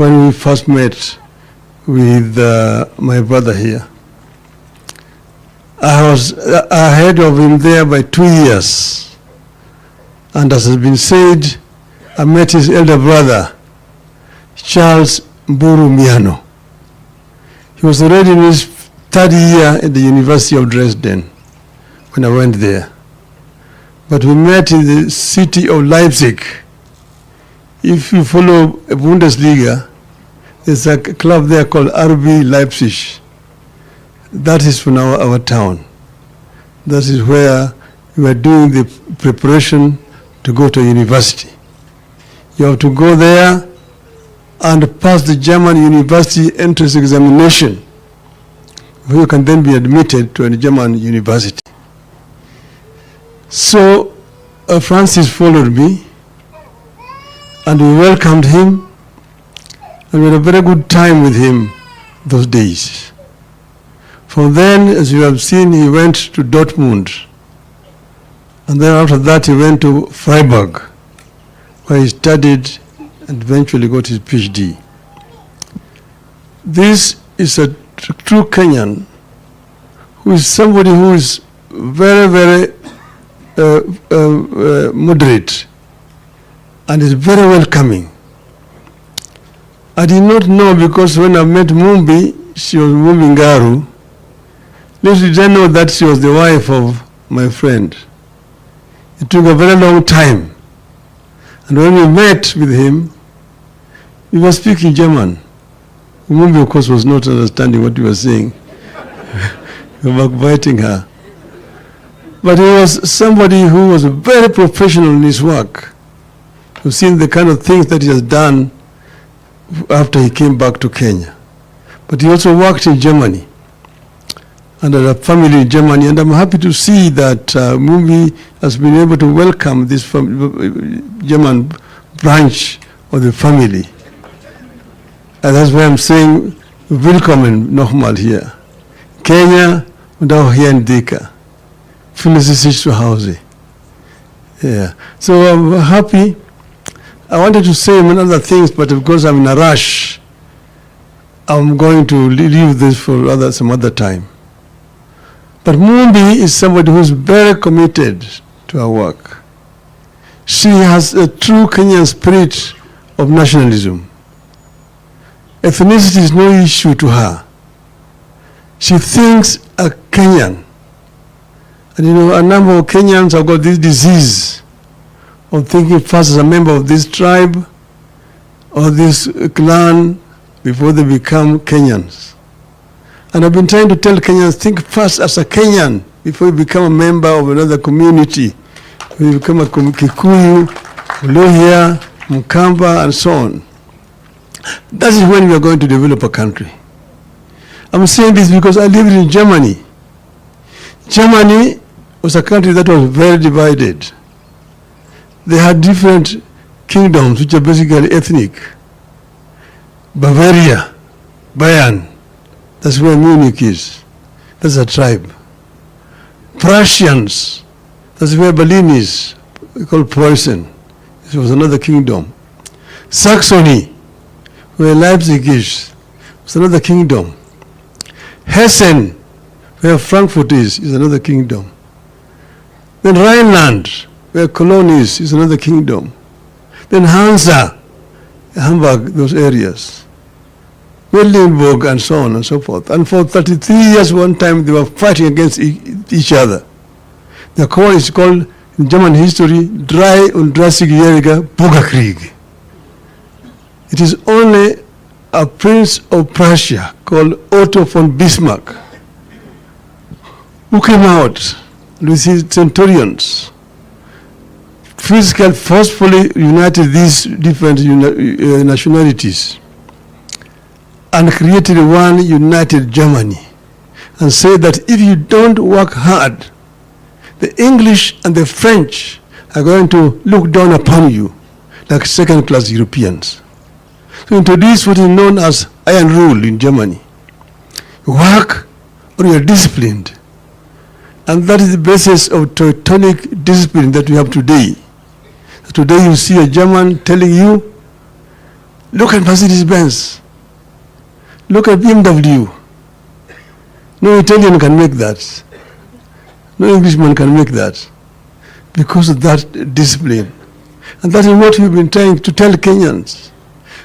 when we first met with my brother here. I was ahead of him there by 2 years. And as has been said, I met his elder brother, Charles Mburu Miano. He was already in his third year at the University of Dresden when I went there. But we met in the city of Leipzig. If you follow Bundesliga, there's a club there called RB Leipzig. That is from our town. That is where we are doing the preparation to go to university. You have to go there and pass the German university entrance examination, where you can then be admitted to a German university. So Francis followed me, and we welcomed him, and we had a very good time with him those days. From then, as you have seen, he went to Dortmund, and then after that he went to Freiburg, where he studied and eventually got his PhD. This is a true Kenyan, who is somebody who is very, very moderate and is very welcoming. I did not know, because when I met Mumbi, she was Mumbi Ngaru. Little did I know that she was the wife of my friend. It took a very long time. And when we met with him, we were speaking German. Mumbi, of course, was not understanding what we were saying. We were backbiting her. But he was somebody who was very professional in his work. You've seen the kind of things that he has done after he came back to Kenya. But he also worked in Germany and had a family in Germany, and I'm happy to see that Mumbi has been able to welcome this German branch of the family. And that's why I'm saying, willkommen nochmal hier. Kenya und auch hier in Dika. Fühlen Sie sich zu Hause. Yeah. So I'm happy. I wanted to say many other things, but because I'm in a rush, I'm going to leave this for some other time. But Mumbi is somebody who's very committed to her work. She has a true Kenyan spirit of nationalism. Ethnicity is no issue to her. She thinks a Kenyan. And you know, a number of Kenyans have got this disease of thinking first as a member of this tribe or this clan before they become Kenyans. And I've been trying to tell Kenyans, think first as a Kenyan before you become a member of another community. When you become a Kikuyu, Lohia, Mukamba, and so on. That is when we are going to develop a country. I'm saying this because I lived in Germany. Germany was a country that was very divided. They had different kingdoms, which are basically ethnic. Bavaria, Bayern, that's where Munich is. That's a tribe. Prussians, that's where Berlin is, called Preußen. This was another kingdom. Saxony, where Leipzig is, was another kingdom. Hessen, where Frankfurt is another kingdom. Then Rhineland, where Cologne is another kingdom. Then Hansa, Hamburg, those areas. Balindiway and so on and so forth. And for 33 years, one time, they were fighting against each other. The war is called, in German history, 33-jähriger Bürgerkrieg. It is only a prince of Prussia called Otto von Bismarck who came out with his centurions, physically forcefully united these different nationalities and created one united Germany, and said that if you don't work hard, the English and the French are going to look down upon you like second-class Europeans. So introduce what is known as Iron Rule in Germany. You work or you are disciplined. And that is the basis of Teutonic discipline that we have today. Today you see a German telling you, Look at Mercedes-Benz. Look at BMW. No Italian can make that. No Englishman can make that because of that discipline. And that is what we've been trying to tell Kenyans.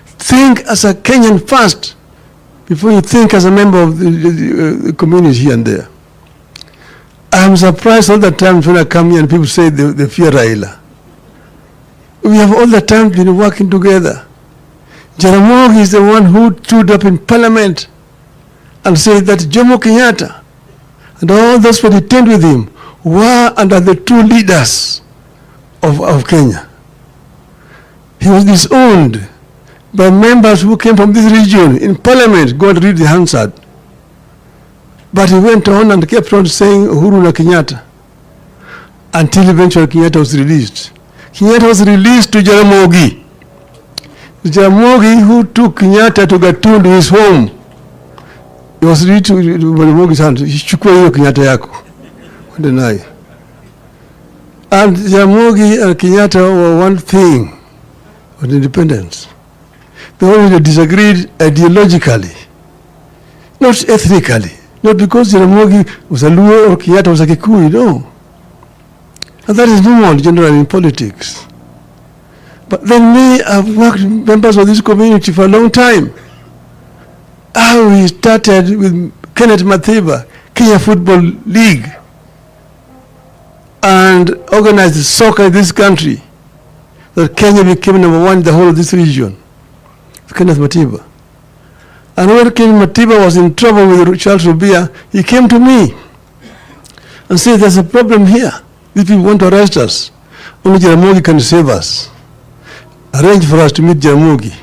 Think as a Kenyan first before you think as a member of the community here and there. I'm surprised all the time when I come here and people say they fear Raila. We have all the time been working together. Jaramogi is the one who stood up in Parliament and said that Jomo Kenyatta and all those who detained with him were under the true leaders of Kenya. He was disowned by members who came from this region in Parliament. Go and read the Hansard. But he went on and kept on saying Uhuru na Kenyatta until eventually Kenyatta was released. Kenyatta was released to Jaramogi. Jaramogi, who took Kenyatta to Gatundu, his home, he was released to Jaramogi's hand. Chukua hiyo Kenyatta yako. Deny. And Jaramogi and Kenyatta were one thing on independence. They only disagreed ideologically, not ethnically. Not because Jaramogi was a Luo or Kenyatta was a Kikuyu, no. And that is normal generally in politics. But then me, I've worked with members of this community for a long time. How we started with Kenneth Matiba, Kenya Football League, and organized soccer in this country, that Kenya became number one in the whole of this region. Kenneth Matiba. And when Kenneth Matiba was in trouble with Charles Rubia, he came to me and said, there's a problem here. These people want to arrest us. Only Jaramogi can save us. Arrange for us to meet Jaramogi.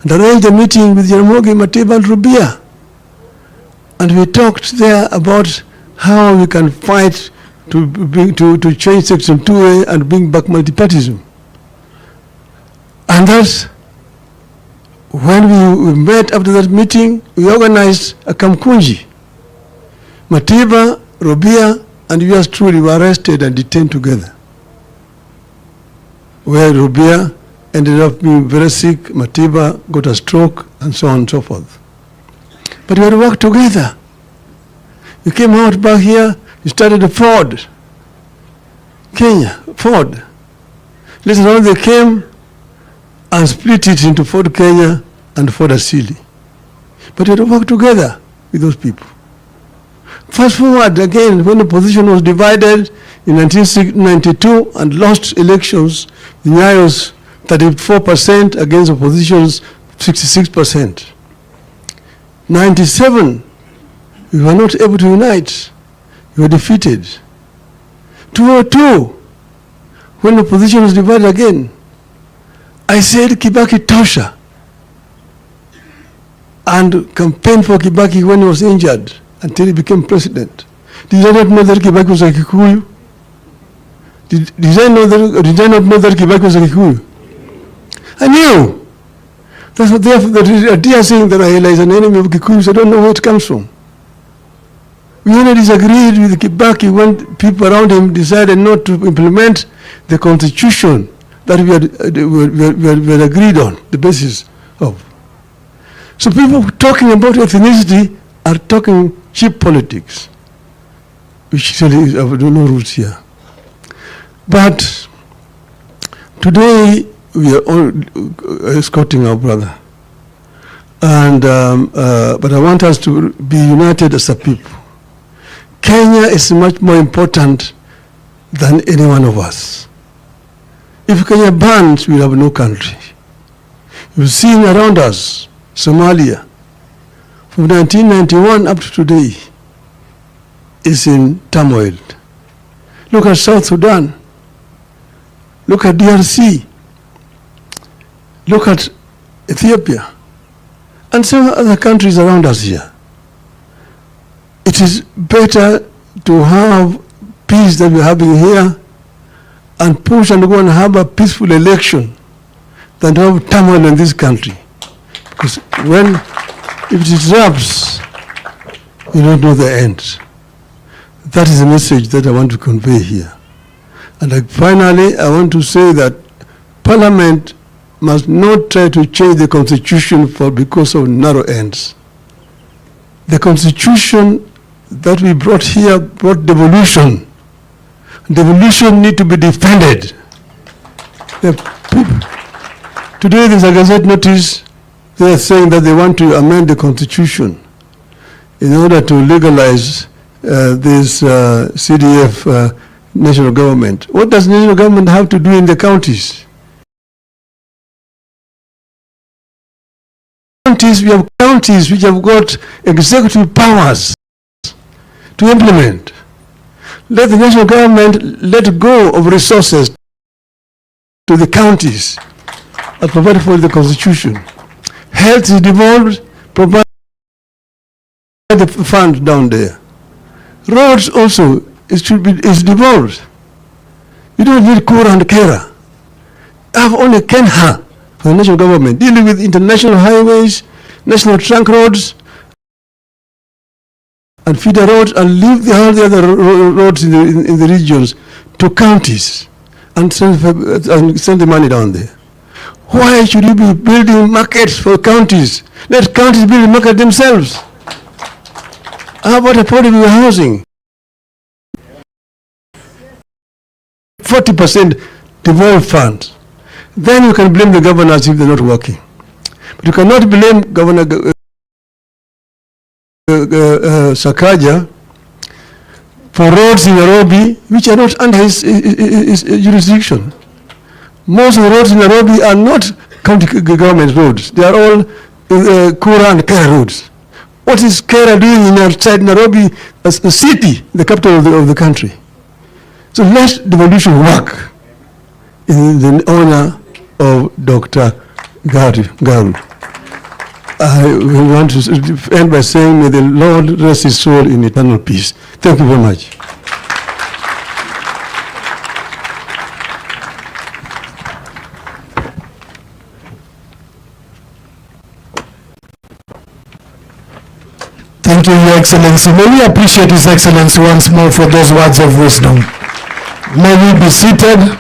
And arrange a meeting with Jaramogi, Matiba, and Rubia. And we talked there about how we can fight to change Section 2A and bring back multipartyism. And that's when we met after that meeting, we organized a Kamkunji. Matiba, Rubia, and yours truly were arrested and detained together. Where Rubia ended up being very sick, Matiba got a stroke, and so on and so forth. But we had to work together. We came out back here, we started a Ford. Kenya, Ford. Later on they came and split it into Ford Kenya and Ford Asili. But we had to work together with those people. Fast forward again, when the opposition was divided in 1992 and lost elections, the Nyayo was 34% against opposition's 66%. 97, we were not able to unite. We were defeated. 202, when the opposition was divided again, I said Kibaki tosha, and campaigned for Kibaki when he was injured until he became president. Did I not know that Kibaki was a Kikuyu? Did I not know that Kibaki was a Kikuyu? I knew. That's what they are saying that Raila is an enemy of Kikuyus. I don't know where it comes from. We only disagreed with Kibaki when people around him decided not to implement the constitution that we had agreed on, the basis of. So people talking about ethnicity are talking cheap politics, which really is of no roots here. But today we are all escorting our brother, and but I want us to be united as a people. Kenya is much more important than any one of us. If Kenya burns, we'll have no country. You've seen around us, Somalia, from 1991 up to today, is in turmoil. Look at South Sudan. Look at DRC. Look at Ethiopia. And some other countries around us here. It is better to have peace that we're having here and push and go and have a peaceful election than to have turmoil in this country. Because if it disrupts, you don't know the end. That is the message that I want to convey here. And finally, I want to say that Parliament must not try to change the constitution because of narrow ends. The constitution that we brought here brought devolution. Devolution need to be defended. Today there's a Gazette notice. They are saying that they want to amend the constitution in order to legalize this CDF national government. What does national government have to do in the counties? We have counties which have got executive powers to implement. Let the national government let go of resources to the counties as provided for the constitution. Health is devolved, provide the fund down there. Roads also is devolved. You don't need Kura and Kera. I have only Kenha for the national government, dealing with international highways, national trunk roads, and feeder roads, and leave all the other roads in the regions to counties and send the money down there. Why should you be building markets for counties? Let counties build a market themselves. How about affordable housing? 40% devolved funds. Then you can blame the governors if they're not working. But you cannot blame Governor Sakaja for roads in Nairobi which are not under his jurisdiction. Most of the roads in Nairobi are not county government roads. They are all Kura and Kera roads. What is Kera doing outside Nairobi as a city, the capital of the country? So let devolution work in the honor of Dr. Garu. I want to end by saying, may the Lord rest his soul in eternal peace. Thank you very much. Thank you, Your Excellency. May we appreciate His Excellency once more for those words of wisdom. May we be seated.